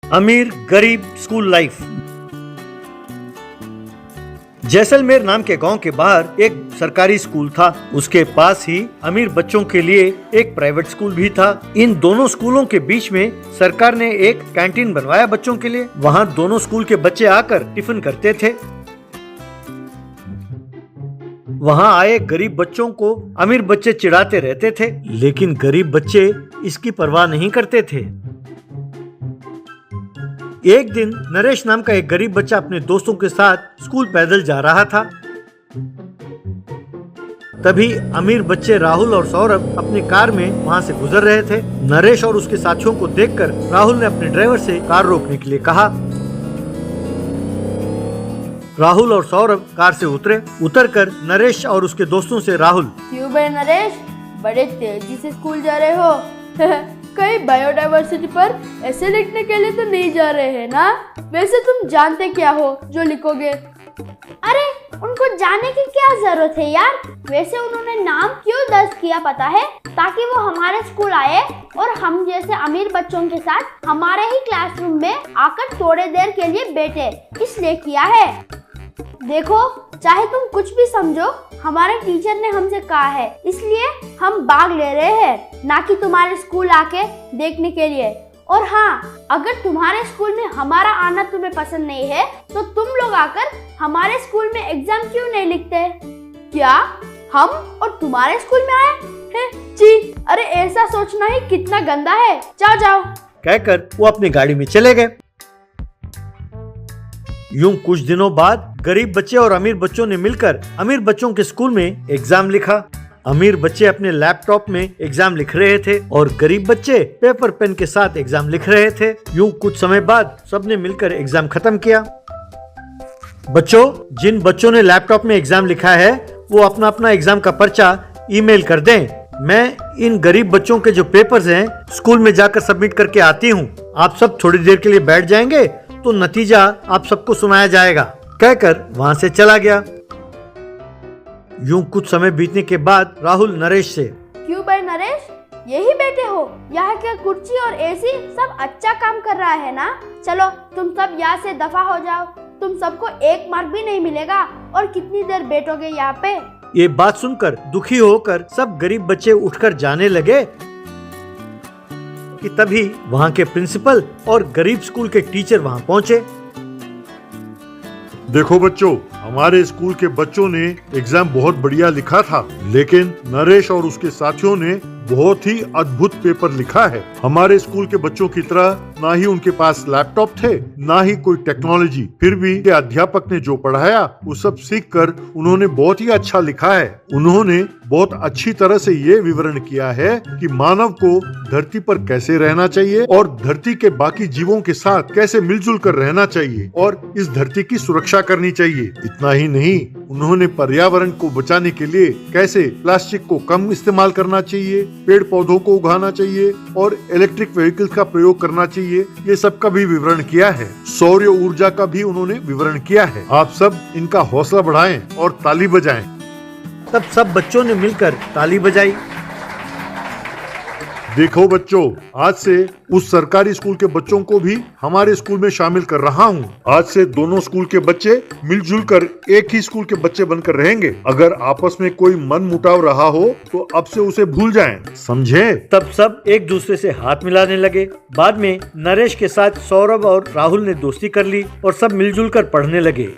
अमीर गरीब school life. Jaisalmer नाम के गांव के बाहर एक सरकारी स्कूल था। उसके पास ही अमीर बच्चों के लिए एक प्राइवेट स्कूल भी था। इन दोनों स्कूलों के बीच में सरकार ने एक कैंटीन बनवाया बच्चों के लिए। वहां दोनों स्कूल के बच्चे आकर टिफिन करते थे। वहां आए गरीब बच्चों को अमीर बच्चे चिढ़ाते रहते थे, लेकिन गरीब बच्चे इसकी परवाह नहीं करते थे। एक दिन नरेश नाम का एक गरीब बच्चा अपने दोस्तों के साथ स्कूल पैदल जा रहा था। तभी अमीर बच्चे राहुल और सौरभ अपनी कार में वहां से गुजर रहे थे। नरेश और उसके साथियों को देखकर राहुल ने अपने ड्राइवर से कार रोकने के लिए कहा। राहुल और सौरभ कार से उतरे। उतरकर नरेश और उसके दोस्तों से राहुल, क्यों बे नरेश, बड़े तेजी से स्कूल जा रहे हो? कहीं बायोडाइवर्सिटी पर ऐसे लिखने के लिए तो नहीं जा रहे हैं ना? वैसे तुम जानते क्या हो जो लिखोगे? अरे उनको जाने की क्या जरूरत है यार। वैसे उन्होंने नाम क्यों दर्ज किया पता है? ताकि वो हमारे स्कूल आए और हम जैसे अमीर बच्चों के साथ हमारे ही क्लासरूम में आकर थोड़े देर के लिए बैठे, इसलिए किया है। देखो, चाहे तुम कुछ भी समझो, हमारे टीचर ने हमसे कहा है, इसलिए हम भाग ले रहे हैं, ना कि तुम्हारे स्कूल आके देखने के लिए। और हाँ, अगर तुम्हारे स्कूल में हमारा आना तुम्हें पसंद नहीं है तो तुम लोग आकर हमारे स्कूल में एग्जाम क्यों नहीं लिखते? क्या हम और तुम्हारे स्कूल में आए हैं? जी, अरे ऐसा सोचना ही कितना गंदा है। जाओ जाओ कहकर वो अपनी गाड़ी में चले गए। यूं कुछ दिनों बाद गरीब बच्चे और अमीर बच्चों ने मिलकर अमीर बच्चों के स्कूल में एग्जाम लिखा। अमीर बच्चे अपने लैपटॉप में एग्जाम लिख रहे थे और गरीब बच्चे पेपर पेन के साथ एग्जाम लिख रहे थे। यूं कुछ समय बाद सबने मिलकर एग्जाम खत्म किया। बच्चों, जिन बच्चों ने लैपटॉप में एग्जाम लिखा है वो अपना अपना एग्जाम का पर्चा ईमेल कर दें। मैं इन गरीब बच्चों के जो पेपर्स हैं स्कूल में जाकर सबमिट करके आती हूँ। आप सब थोड़ी देर के लिए बैठ जाएंगे तो नतीजा आप सबको सुनाया जाएगा, कहकर वहां से चला गया। यूं कुछ समय बीतने के बाद राहुल नरेश से, क्यों भाई नरेश, यही बैठे हो? यहाँ के कुर्सी और एसी सब अच्छा काम कर रहा है ना? चलो तुम सब यहाँ से दफा हो जाओ। तुम सबको एक मार्क भी नहीं मिलेगा। और कितनी देर बैठोगे यहाँ पे? ये बात सुनकर दुखी होकर सब गरीब बच्चे उठकर जाने लगे कि तभी वहाँ के प्रिंसिपल और गरीब स्कूल के टीचर वहाँ पहुँचे। देखो बच्चों, हमारे स्कूल के बच्चों ने एग्जाम बहुत बढ़िया लिखा था, लेकिन नरेश और उसके साथियों ने बहुत ही अद्भुत पेपर लिखा है। हमारे स्कूल के बच्चों की तरह ना ही उनके पास लैपटॉप थे, ना ही कोई टेक्नोलॉजी। फिर भी अध्यापक ने जो पढ़ाया वो सब सीख कर उन्होंने बहुत ही अच्छा लिखा है। उन्होंने बहुत अच्छी तरह से ये विवरण किया है कि मानव को धरती पर कैसे रहना चाहिए और धरती के बाकी जीवों के साथ कैसे मिलजुल कर रहना चाहिए और इस धरती की सुरक्षा करनी चाहिए। इतना ही नहीं, उन्होंने पर्यावरण को बचाने के लिए कैसे प्लास्टिक को कम इस्तेमाल करना चाहिए, पेड़ पौधों को उगाना चाहिए और इलेक्ट्रिक व्हीकल्स का प्रयोग करना चाहिए, ये सब का भी विवरण किया है। सौर ऊर्जा का भी उन्होंने विवरण किया है। आप सब इनका हौसला बढ़ाएं और ताली बजाएं। तब सब बच्चों ने मिलकर ताली बजाई। देखो बच्चों, आज से उस सरकारी स्कूल के बच्चों को भी हमारे स्कूल में शामिल कर रहा हूँ। आज से दोनों स्कूल के बच्चे मिलजुल कर एक ही स्कूल के बच्चे बनकर रहेंगे। अगर आपस में कोई मन मुटाव रहा हो तो अब से उसे भूल जाएं, समझे? तब सब एक दूसरे से हाथ मिलाने लगे। बाद में नरेश के साथ सौरभ और राहुल ने दोस्ती कर ली और सब मिलजुल कर पढ़ने लगे।